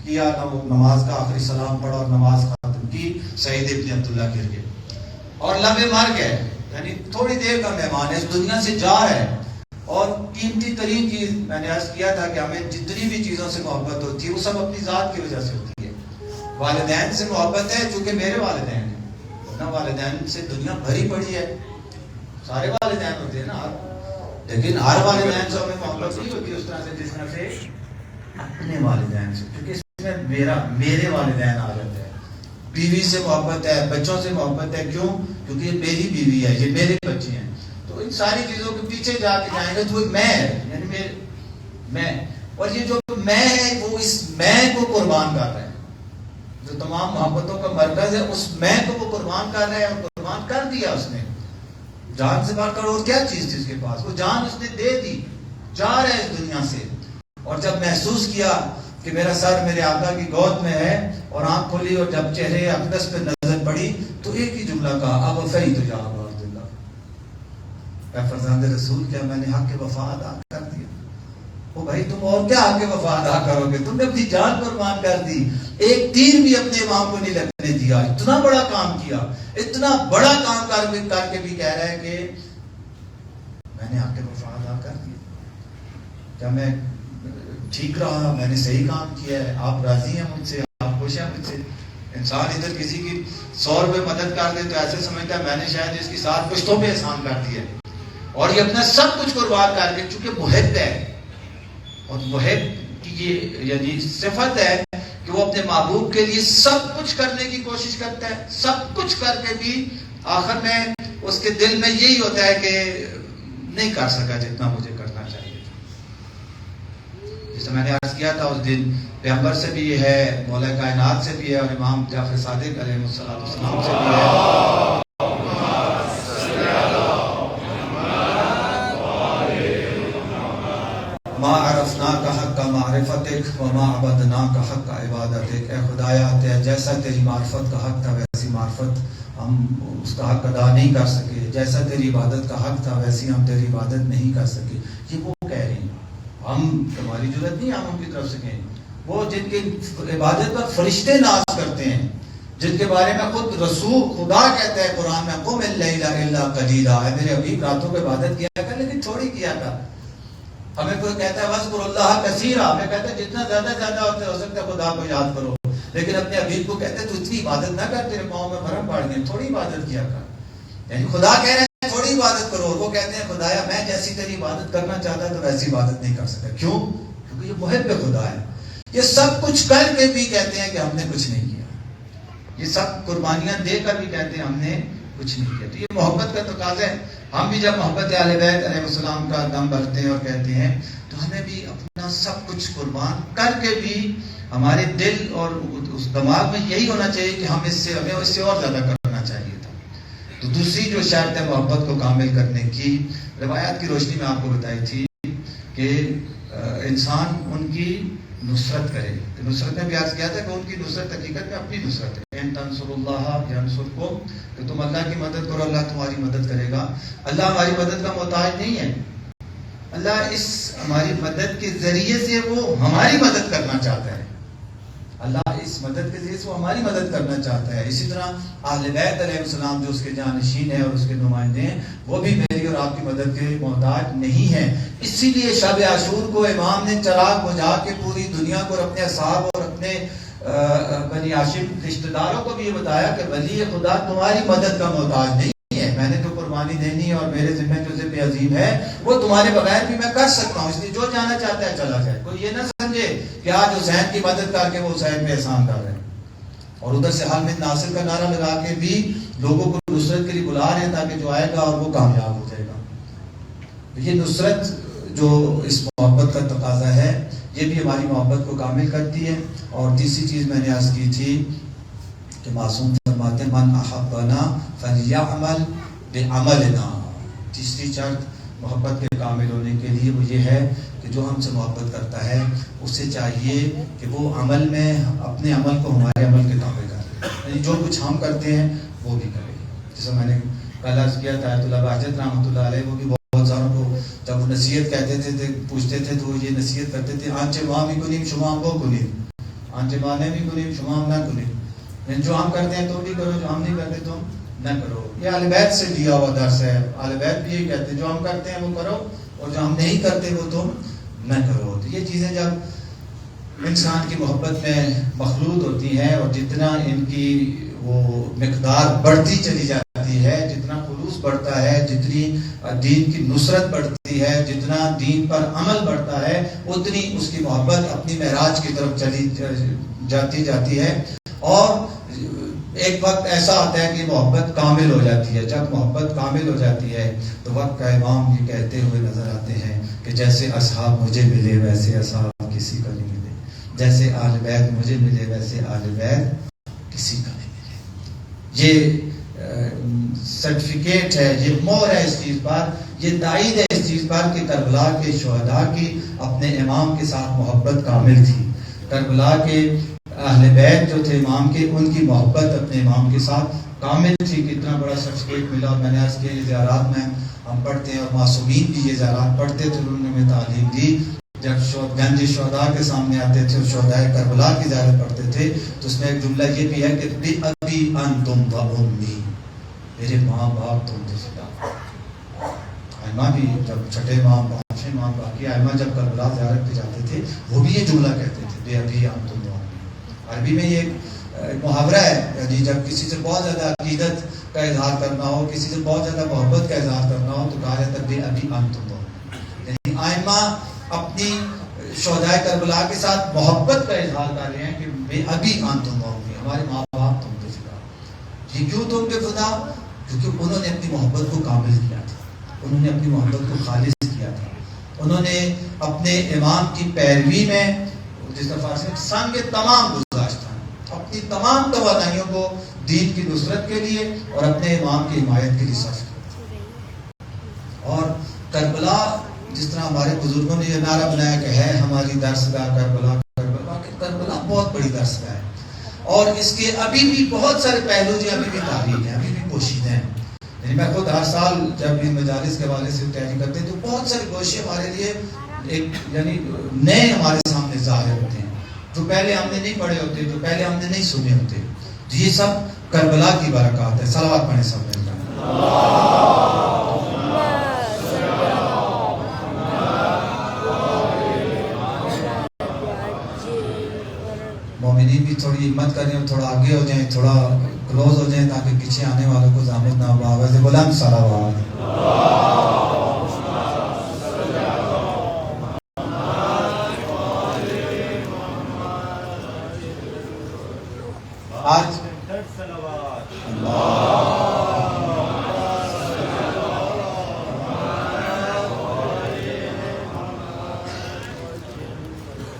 کیا نہ وہ نماز کا آخری سلام پڑھا اور نماز ختم کی، سعید ابن عبداللہ گر گئے اور لمبے مر گئے. یعنی تھوڑی دیر کا مہمان ہے، اس دنیا سے جا رہا ہے. اور قیمتی ترین چیز میں نے عرض کیا تھا کہ ہمیں جتنی بھی چیزوں سے محبت ہوتی ہے وہ سب اپنی ذات کی وجہ سے ہوتی ہے. والدین سے محبت ہے چونکہ میرے والدین ہیں، ورنہ والدین سے دنیا بھری پڑی ہے. سارے والدین ہوتے ہیں نا، لیکن ہر والدین سے ہمیں محبت نہیں ہوتی اس طرح سے جس طرح سے اپنے والدین سے، کیونکہ اس میں میرے والدین آ جاتے ہیں. بیوی سے محبت ہے، بچوں سے محبت ہے. کیوں؟ کیونکہ یہ میری بیوی ہے، یہ میرے بچے ہیں. تو ان ساری چیزوں کے پیچھے جا کے جائیں گے تو وہ میں ہے، یعنی میں. اور یہ جو میں ہے وہ اس میں کو قربان کر رہا ہے. جو تمام محبتوں کا مرکز ہے اس میں کو وہ قربان کر رہا ہے، اور قربان کر دیا اس نے. جان سے بڑھ کر اور کیا چیز تھی اس کے پاس؟ وہ جان اس نے دے دی. جا رہا ہے اس دنیا سے. اور جب محسوس کیا کہ میرا سر میرے آقا کی گود میں ہے اور آنکھ کھلی اور جب چہرے اقدس پہ نظر پڑی تو ایک ہی جملہ کہا، اب فیت یا ابا عبداللہ، اے فرزند رسول، کیا میں نے حق وفا ادا کر دیا؟ او بھائی تم اور کیا حق وفا ادا کرو گے؟ تم نے اپنی جان قربان کر دی. ایک تیر بھی اپنے امام کو نہیں لگنے دیا. اتنا بڑا کام کیا، اتنا بڑا کام کر کے بھی کہہ رہا ہے کہ میں نے حق وفا ادا کر دیا. کیا میں ٹھیک رہا؟ میں نے صحیح کام کیا ہے؟ آپ راضی ہیں مجھ سے؟ آپ خوش ہیں مجھ سے؟ انسان ادھر کسی کی 100 روپے مدد کر دے تو ایسے سمجھتا ہے میں نے شاید اس کی 7 پشتوں پہ احسان کر دیا ہے. اور یہ اپنا سب کچھ قربان کر کے، چونکہ محب ہے، اور محب کی یہ یعنی صفت ہے کہ وہ اپنے محبوب کے لیے سب کچھ کرنے کی کوشش کرتا ہے. سب کچھ کر کے بھی آخر میں اس کے دل میں یہی ہوتا ہے کہ نہیں کر سکا جتنا مجھے کرنا چاہیے. جیسے میں نے عرض کیا تھا اس دن، پیغمبر سے بھی یہ ہے، مولا کائنات سے بھی ہے، اور امام جعفر صادق علیہ السلام سے بھی ہے. ما عرفناک حق معرفتک وما عبدناک حق عبادتک. اے خدایا جیسا تیری معرفت کا حق تھا ویسی معرفت ہم اس کا حق ادا نہیں کر سکے، جیسا تیری عبادت کا حق تھا ویسی ہم تیری عبادت نہیں کر سکے. یہ وہ کہہ رہے ہیں، ہم ہماری ضرورت نہیں ہم ان کی طرف سے کہیں. وہ جن کی عبادت پر فرشتے ناز کرتے ہیں، جن کے بارے میں خود رسول خدا کہتا ہے قرآن میں، قم اللیل الا قلیلا، اے میرے حبیب راتوں کو عبادت کیا کر لیکن تھوڑی کیا کر. ہمیں کوئی کہتا ہے وَاذْكُرُوا اللَّهَ كَثِيرًا، ہمیں کہتا ہے جتنا زیادہ ہو سکتا ہے خدا کو یاد کرو. لیکن اپنے حبیب کو کہتے ہیں تو اتنی عبادت نہ کر، تیرے پاؤں میں بھرم پڑ گئے، تھوڑی عبادت کیا کر. یعنی خدا کہہ رہے ہیں تھوڑی عبادت کرو، اور وہ کہتے ہیں خدایا میں جیسی تیری عبادت کرنا چاہتا تو ویسی عبادت نہیں کر سکتا. کیوں؟ کیونکہ یہ محب خدا ہے. یہ سب کچھ کر کے بھی کہتے ہیں کہ ہم نے کچھ نہیں کیا. یہ سب قربانیاں دے کر بھی کہتے ہیں ہم نے کچھ نہیں کیا. تو یہ محبت کا تقاضا ہے. ہم بھی جب محبت اہل بیت علیہ السلام کا دم بھرتے ہیں اور کہتے ہیں تو ہمیں بھی اپنا سب کچھ قربان کر کے بھی ہمارے دل اور اس دماغ میں یہی ہونا چاہیے کہ ہمیں اس سے اور زیادہ کرنا چاہیے تھا. تو دوسری جو شرط ہے محبت کو کامل کرنے کی، روایات کی روشنی میں آپ کو بتائی تھی کہ انسان ان کی نصرت کرے. نصرت میں بھی عرض کیا تھا کہ ان کی نصرت حقیقت میں اپنی نصرت ہے. ان تنصروا اللہ ینصرکم، کہ تم اللہ کی مدد کرو اللہ تمہاری مدد کرے گا. اللہ ہماری مدد کا محتاج نہیں ہے. اللہ اس ہماری مدد کے ذریعے سے وہ ہماری مدد کرنا چاہتا ہے. اللہ اس مدد کے ذریعے سے وہ ہماری مدد کرنا چاہتا ہے. اسی طرح اہل بیت علیہ السلام جو اس کے جانشین ہیں اور اس کے نمائندے ہیں، وہ بھی میری اور آپ کی مدد کے محتاج نہیں ہیں. اسی لیے شب عاشور کو امام نے چراغ بجھا کے پوری دنیا کو اور اپنے اصحاب اور اپنے بنی ہاشم رشتہ داروں کو بھی یہ بتایا کہ ولی خدا تمہاری مدد کا محتاج نہیں ہے. میں نے تو قربانی دینی ہے اور میرے ذمہ جو ذمہ عظیم ہے وہ تمہارے بغیر بھی میں کر سکتا ہوں. اس لیے جو جانا چاہتا ہے چلا جائے. کوئی یہ نہ سمجھے کہ آج حسین کی مدد کر کے وہ حسین پہ احسان کر رہے ہیں اور ادھر سے حال میں ناصر کا نعرہ لگا کے بھی لوگوں کو نصرت کے لیے بلا رہے ہیں تاکہ جو آئے گا اور وہ کامیاب ہو جائے گا. یہ نصرت جو اس محبت کا تقاضا ہے یہ بھی ہماری محبت کو کامل کرتی ہے. اور تیسری چیز میں نے عرض کی تھی کہ معصوم فرماتے ہیں من احبنا فلیعمل بعملنا. تیسری شرط محبت کے کامل ہونے کے لیے وہ یہ ہے کہ جو ہم سے محبت کرتا ہے اسے چاہیے کہ وہ عمل میں اپنے عمل کو ہمارے عمل کے تابع کرے. یعنی جو کچھ ہم کرتے ہیں وہ بھی کرے. جیسے میں نے کل عرض کیا تھا آیت اللہ بہجت رحمۃ اللہ علیہ، وہ بھی بہت ساروں کو جب وہ نصیحت کہتے تھے پوچھتے تھے تو یہ نصیحت کرتے تھے آنچے وہاں بھی کنیم شما وہ کنیم. آنجمانے بھی کنیم شما ہم نہ کنیم، جو ہم کرتے ہیں تو بھی کرو، جو ہم نہیں کرتے تو نہ کرو. یہ اہل بیت سے دیا ہوا درس ہے. اہل بیت بھی یہ کہتے ہیں جو ہم کرتے ہیں وہ کرو اور جو ہم نہیں کرتے وہ تم نہ کرو. تو یہ چیزیں جب انسان کی محبت میں مخلوط ہوتی ہیں اور جتنا ان کی وہ مقدار بڑھتی چلی جاتی ہے، جتنا خلوص بڑھتا ہے، جتنی دین کی نصرت بڑھتی ہے، جتنا دین پر عمل بڑھتا ہے، اتنی اس کی محبت اپنی معراج کی طرف چلی جاتی ہے. اور ایک وقت ایسا آتا ہے کہ محبت کامل ہو جاتی ہے. جب محبت کامل ہو جاتی ہے تو وقت کا امام یہ کہتے ہوئے نظر آتے ہیں کہ جیسے اصحاب مجھے ملے ویسے اصحاب کسی کو نہیں ملے، جیسے اہل بیت مجھے ملے ویسے اہل بیت کسی کا نہیں ملے. یہ سرٹیفکیٹ ہے، یہ مہر ہے اس چیز پر، یہ تائید ہے اس چیز پر کہ کربلا کے شہداء کی اپنے امام کے ساتھ محبت کامل تھی. کربلا کے اہل بیت جو تھے امام کے، ان کی محبت اپنے امام کے ساتھ کامل تھی. کتنا بڑا سرٹیفکیٹ ملا. اور میں نے عرض کیا یہ زیارات میں ہم پڑھتے ہیں اور معصومین بھی یہ زیارات پڑھتے تھے. انہوں نے ہمیں تعلیم دی. جب گنج شہداء کے سامنے آتے تھے اور شہداء کربلا کی زیارت پڑھتے تھے تو اس میں ایک جملہ یہ بھی ہے کہ بی ابی انتم و امی، میرے ماں باپ تم سے فدا. ائمہ بھی جب چھٹے امام پانچویں امام باقی ائمہ جب کربلا زیارت پہ جاتے تھے وہ بھی یہ جملہ کہتے تھے بے ابی انتم و امی. عربی میں یہ ایک محاورہ ہے، یعنی جب کسی سے بہت زیادہ عقیدت کا اظہار کرنا ہو، کسی سے بہت زیادہ محبت کا اظہار کرنا ہو تو کہا جاتا ہے بے ابی انتم و امی. یعنی ائمہ اپنی شہداء کربلا کے ساتھ محبت کا اظہار کر رہے ہیں کہ بے ابی انتم و امی، ہمارے ماں باپ تم پہ فدا. یہ کیوں تم پہ فدا؟ کیونکہ انہوں نے اپنی محبت کو کامل کیا تھا، انہوں نے اپنی محبت کو خالص کیا تھا. انہوں نے اپنے امام کی پیروی میں جس طرح فارسی میں سنگ تمام گزاشت تھا، اپنی تمام توانائیوں کو دین کی نصرت کے لیے اور اپنے امام کی حمایت کے لیے صرف کیا. اور کربلا جس طرح ہمارے بزرگوں نے یہ نعرہ بنایا کہ ہے ہماری درسگاہ کربلا، کربلا بہت بڑی درسگاہ ہے اور اس کے ابھی بھی بہت سارے پہلو جو ابھی بھی تاریخ ہیں، ابھی بھی پوشیدہ ہیں. یعنی میں خود ہر سال جب ان مجالس کے حوالے سے تیاری کرتے ہیں تو بہت سارے گوشے ہمارے لیے ایک یعنی نئے ہمارے سامنے ظاہر ہوتے ہیں جو پہلے ہم نے نہیں پڑھے ہوتے، جو پہلے ہم نے نہیں سنے ہوتے. یہ سب کربلا کی برکات ہے. صلوات پڑھیں سب مل کر. مومنین بھی تھوڑی ہمت کریں اور تھوڑا آگے ہو جائیں، تھوڑا کلوز ہو جائیں تاکہ پیچھے آنے والوں کو زحمت نہ ہو. آواز بلند صلوات.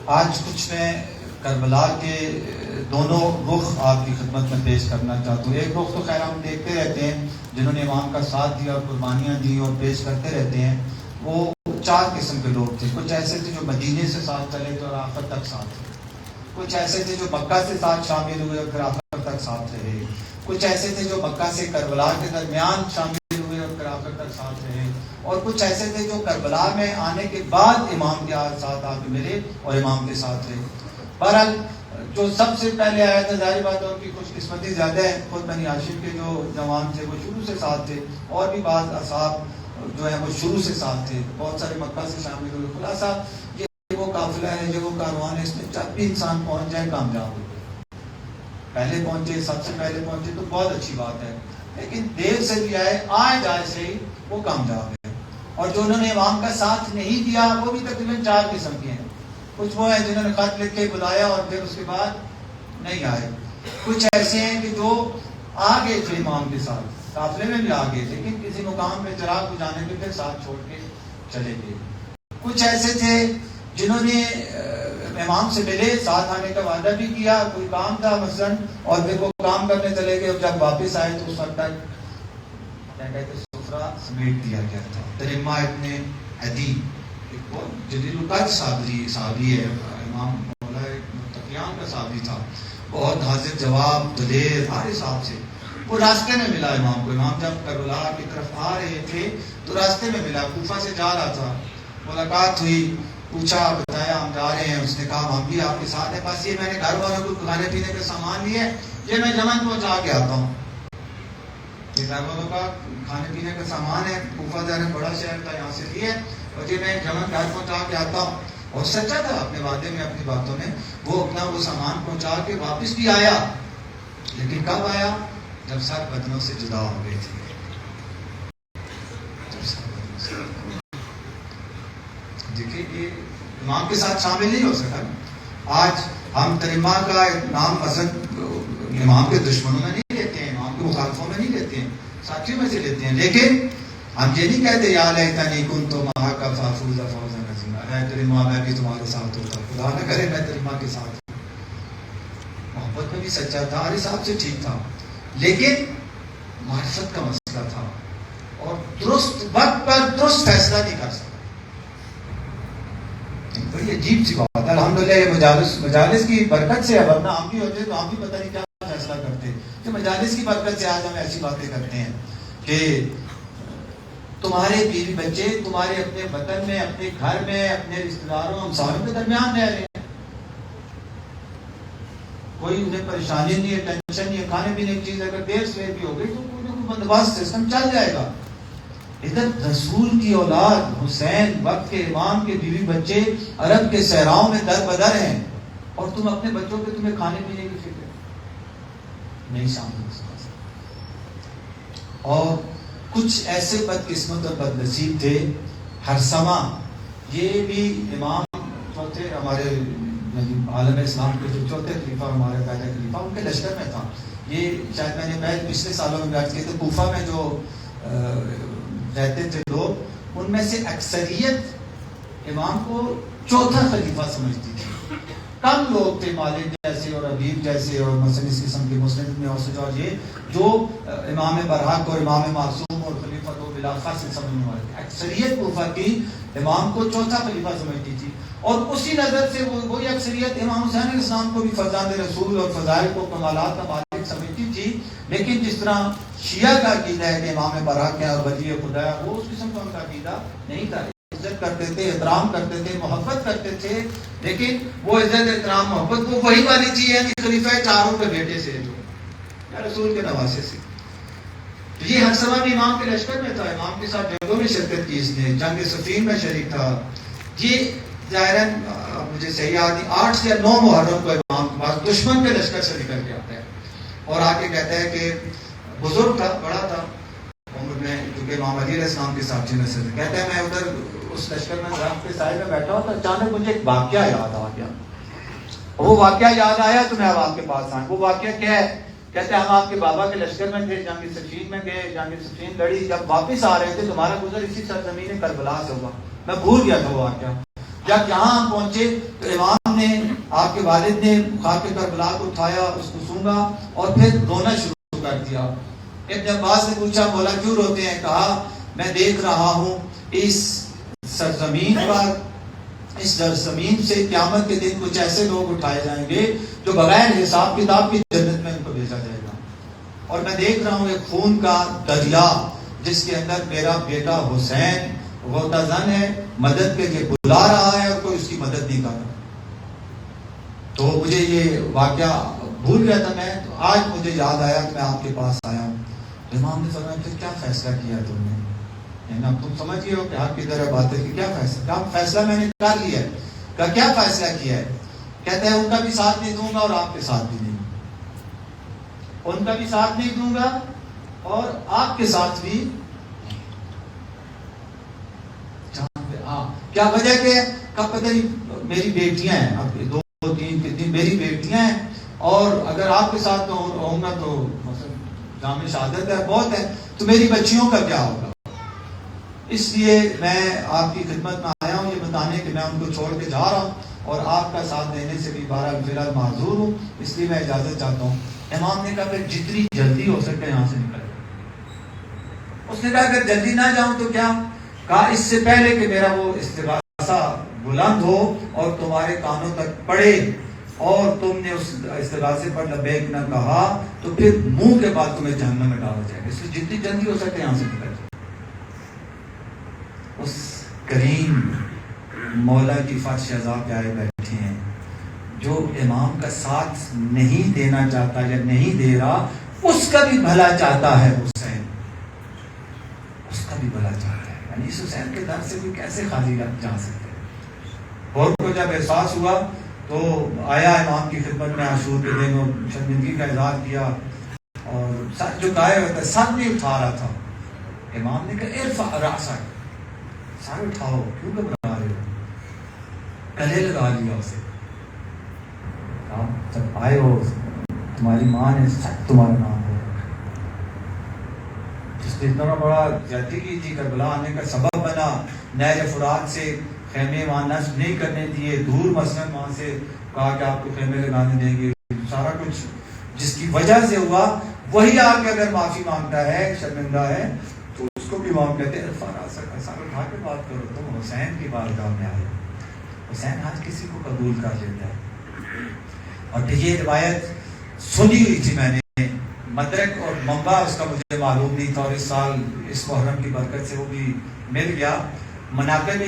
آج کچھ میں کربلا کے دونوں رخ آپ کی خدمت میں پیش کرنا چاہتا ہوں. ایک رخ تو خیر ہم دیکھتے رہتے ہیں جنہوں نے امام کا ساتھ دیا اور قربانیاں دی اور پیش کرتے رہتے ہیں. وہ 4 قسم کے لوگ تھے. کچھ ایسے تھے جو مدینے سے ساتھ چلے تھے اور آخر تک ساتھ تھے. کچھ ایسے تھے جو مکہ سے ساتھ شامل ہوئے اور پھر آخر تک ساتھ رہے. کچھ ایسے تھے جو مکہ سے کربلا کے درمیان شامل ہوئے اور پھر آخر تک ساتھ رہے. اور کچھ ایسے تھے جو کربلا میں آنے کے بعد امام کے ساتھ آ کے ملے اور امام کے ساتھ رہے. بہرحال جو سب سے پہلے آیا تھا ظاہر بات ہے ان کی خوش قسمتی زیادہ ہے. خود بنی ہاشم کے جو جوان تھے وہ شروع سے ساتھ تھے اور بھی بعض اصحاب جو ہیں وہ شروع سے ساتھ تھے. بہت سارے مکہ سے شامل ہوئے. خلاصہ یہ وہ قافلہ ہے، یہ وہ کاروان ہے، اس میں جب بھی انسان پہنچ جائے کامیاب ہو. پہلے پہنچے، سب سے پہلے پہنچے تو بہت اچھی بات ہے، لیکن دیر سے بھی آئے جائے سے ہی وہ کامیاب ہے. اور جو انہوں نے امام کا ساتھ نہیں دیا وہ بھی تقریباً 4 قسم کے ہیں. کچھ وہ ہیں جنہوں نے خط لکھ کے بلایا اور پھر اس کے بعد نہیں آئے. کچھ ایسے ہیں کہ جو آ گئے تھے امام کے ساتھ، قافلے میں بھی آ گئے لیکن کسی مقام پہ چراغ بجھانے پہ پھر ساتھ چھوڑ کے چلے گئے. کچھ ایسے تھے جنہوں نے امام سے ملے، ساتھ آنے کا وعدہ بھی کیا، کوئی کام تھا مثلاً اور پھر وہ کام کرنے چلے گئے اور جب واپس آئے تو اس وقت تک کیا کہتے سفرہ سمیٹ دیا گیا تھا. ترمہ ابن عدی جلیل القدر صحابی ہے، امام مولا متقیان کا صحابی تھا، بہت حاضر جواب دلیر ہر حساب سے. وہ راستے میں ملا امام کو. امام جب کربلا کی طرف آ رہے تھے تو راستے میں ملا، کوفہ سے جا رہا تھا، ملاقات ہوئی. پوچھا، بتایا ہم جا رہے ہیں. اس نے کہا ہم بھی آپ کے ساتھ ہیں، بس یہ میں نے گھر والوں کو کھانے پینے کا سامان لیا ہے، یہ میں یمن پہنچا کے آتا ہوں. یہ گھر والوں کا کھانے پینے کا سامان ہے، کوفہ بڑا شہر تھا، یہاں سے لیا ہے اور یہ میں یمن گھر پہنچا کے آتا ہوں. اور سچا تھا اپنے وعدے میں، اپنی باتوں میں. وہ اپنا وہ سامان پہنچا کے واپس بھی آیا، لیکن کب آیا؟ جب سر بدنوں سے جدا ہو گئے تھے. دیکھیے یہ امام کے ساتھ شامل نہیں ہو سکا. آج ہم تریما کا نام حضرت امام کے دشمنوں میں نہیں لیتے ہیں، امام کے مخالفوں میں نہیں لیتے ہیں، ساتھیوں میں سے لیتے ہیں. لیکن ہم یہ نہیں کہتے یا لیتنی کنت معک فافوز فوزا عظیما، اے تریما میں بھی تمہارے ساتھ ہوتا، خدا نہ کرے میں تریما کے ساتھ. محبت میں بھی سچا تھا، ہر حساب سے ٹھیک تھا، لیکن معرفت کا مسئلہ تھا اور درست وقت پر درست فیصلہ نہیں کر سکتا. بڑی عجیب سی بات ہے. الحمدللہ یہ مجالس کی برکت سے ہے، ورنہ ہم بھی ہوتے تو ہم بھی پتہ نہیں کیا فیصلہ کرتے. کہ مجالس کی برکت سے آج ہم ایسی باتیں کرتے ہیں کہ تمہارے بیوی بچے تمہارے اپنے وطن میں، اپنے گھر میں، اپنے رشتہ داروں ہمسایوں کے درمیان رہ رہے ہیں، کوئی انہیں پریشانی نہیں ہے، ٹینشن نہیں ہے. کھانے پینے کی چیز اگر دیر سے بھی ہو گئی تو کوئی بندوبست سسٹم چل جائے گا. ادھر رسول کی اولاد حسین وقت کے امام کے بیوی بچے عرب کے صحراؤں میں در بدر ہیں، اور تم اپنے بچوں کے تمہیں کھانے پینے کی فکر نہیں شامل ہو سکتا. اور کچھ ایسے بدقسمت اور بد نصیب تھے. ہرسمہ یہ بھی امام چوتھے ہمارے عالم اسلام کے جو چوتھے خلیفہ ہمارے پہلے خلیفہ ان کے لشکر میں تھا. یہ شاید میں نے پچھلے سالوں میں بیان کیا تھا. کوفہ میں جو رہتے تھے لوگ، ان میں سے اکثریت امام کو چوتھا خلیفہ سمجھتی تھی. کم لوگ تھے، مالک جیسے اور حبیب جیسے اور مثلا اس قسم کے مسلم میں اور یہ جو امام برحق اور امام معصوم اور خلیفہ کو بلا خاص سمجھنے والے تھے. اکثریت کوفہ کی امام کو چوتھا خلیفہ سمجھتی تھی، اور اسی نظر سے وہی اکثریت امام حسین علیہ السلام کو بھی فرزند رسول اور فضائل کو کمالات کا مالک سمجھتی تھی. لیکن جس طرح شیعہ کا عقیدہ ہے کہ امام برحق ہیں اور ولی خدا ہے، وہ اس قسم کا ان کا عقیدہ نہیں تھا. عزت کرتے تھے، احترام کرتے تھے، محبت کرتے تھے، لیکن وہ عزت احترام محبت وہ وہی والی چیز ہے کہ خلیفہ چاروں کے بیٹے سے جو یا رسول کے نواسے سے. یہ ہر سمہ بھی امام کے لشکر میں تھا، امام کے ساتھ جنگوں میں شرکت کی، اس نے جنگ صفین میں شریک تھا. یہ ظاہراً مجھے صحیح یاد نہیں 8 یا 9 محرم کو امام کے پاس دشمن کے لشکر سے نکل کے آتا ہے اور آ کے کہتا ہے کہ بزرگ تھا، بڑا تھا عمر میں، کیونکہ امام علی علیہ السلام کے ساتھی میں سے کہتا ہے میں ادھر اس لشکر میں درخت کے سائے میں بیٹھا ہوں تو اچانک مجھے ایک واقعہ یاد آ گیا. وہ واقعہ یاد آیا تو میں اب آپ کے پاس آیا. وہ واقعہ کیا ہے؟ کہتے ہیں ہم آپ کے بابا کے لشکر میں تھے، جنگ صفین میں گئے، جنگ صفین لڑی، جب واپس آ رہے تھے تمہارا گزر اسی سرزمین کربلا سے ہوا. میں بھول گیا تھا وہ واقعہ. جب یہاں ہم پہنچے تو امام نے، آپ کے والد نے خاک کربلا کو اٹھایا، اس کو سونگا اور پھر رونا شروع کر دیا. ابن عباس نے پوچھا مولا کیوں روتے ہیں؟ کہا میں دیکھ رہا ہوں اس سرزمین پر، اس سرزمین سے قیامت کے دن کچھ ایسے لوگ اٹھائے جائیں گے جو بغیر حساب کتاب کی جنت میں ان کو بھیجا جائے گا. اور میں دیکھ رہا ہوں ایک خون کا دریا جس کے اندر میرا بیٹا حسین غوطہ زن ہے، مدد کے لیے بلا رہا ہے اور کوئی اس کی مدد نہیں کر رہا. تو مجھے یہ واقعہ بھول گیا تھا میں، تو آج مجھے یاد آیا کہ میں آپ کے پاس آیا ہوں. امام نے فرمایا پھر کیا فیصلہ کیا تم نے؟ یعنی اب تم سمجھ گئے ہو کہ حق کی طرح بات ہے کہ کیا فیصلہ میں نے کر لیا ہے. کہ کیا فیصلہ کیا ہے؟ کہتا ہے ان کا بھی ساتھ نہیں دوں گا اور آپ کے ساتھ بھی نہیں، ان کا بھی ساتھ نہیں دوں گا اور آپ کے ساتھ بھی. کیا وجہ کیا ہے؟ کب پتہ نہیں میری بیٹیاں ہیں، اب 2 3 کتنی میری بیٹیاں ہیں، اور اگر آپ کے ساتھ رہوں گا تو جامع شہادت ہے بہت ہے، تو میری بچیوں کا کیا ہوگا؟ اس لیے میں آپ کی خدمت میں آیا ہوں یہ بتانے کہ میں ان کو چھوڑ کے جا رہا ہوں اور آپ کا ساتھ دینے سے بھی بہرحال فی الحال معذور ہوں، اس لیے میں اجازت چاہتا ہوں. امام نے کہا پھر جتنی جلدی ہو سکے یہاں سے نکل جاؤ. اس نے کہا اگر جلدی نہ جاؤں تو کیا؟ کہا اس سے پہلے کہ میرا وہ استغاثہ بلند ہو اور تمہارے کانوں تک پڑے اور تم نے اس استغاثے پر لبیک نہ کہا تو پھر منہ کے بعد تمہیں جہنم میں ڈالا جائے گا. اس لیے جتنی جلدی ہو سکے یہاں سے نکل جائے. اس کریم مولا کی فرش عزا پہ آئے بیٹھے ہیں. جو امام کا ساتھ نہیں دینا چاہتا یا نہیں دے رہا اس کا بھی بھلا چاہتا ہے حسین, اس کا بھی بھلا چاہتا ہے. یعنی اس حسین کے در سے کوئی کیسے خالی جا سکتے. اور کو جب احساس ہوا تو آیا امام کی خدمت میں عاشور کے دن اور شرمندگی کا اظہار کیا اور سر جھکائے ہوئے تھے, سر نہیں اٹھا رہا تھا. امام نے کہا ارفع رأسک, سر اٹھاؤ, کیوں گھبرا رہے ہو. گلے لگا لیا اسے, جب آئے ہو تمہاری ماں نے سچ تمہارا نام ہو, جس نے اتنا بڑا زیادتی کی تھی, کربلا آنے کا سبب بنا, نہر فرات سے خیمے وہاں نصب نہیں کرنے دیے, دور مثلاً وہاں سے کہا کہ آپ کو خیمے لگانے دیں گے, سارا کچھ جس کی وجہ سے ہوا, وہی آ کے اگر معافی مانگتا ہے, شرمندہ ہے, تو اس کو بھی امام کہتے ہیں ارفع رأسک, سر اٹھا کے بات کرو, تم حسین کی بارگاہ میں آئے. حسین آج کسی کو قبول کر لیتا ہے. اور یہ روایت سنی ہوئی تھی میں نے, مدرک اور منبع اس کا مجھے معلوم نہیں تھا, اور اس سال اس محرم کی برکت سے وہ بھی مل گیا. مناقب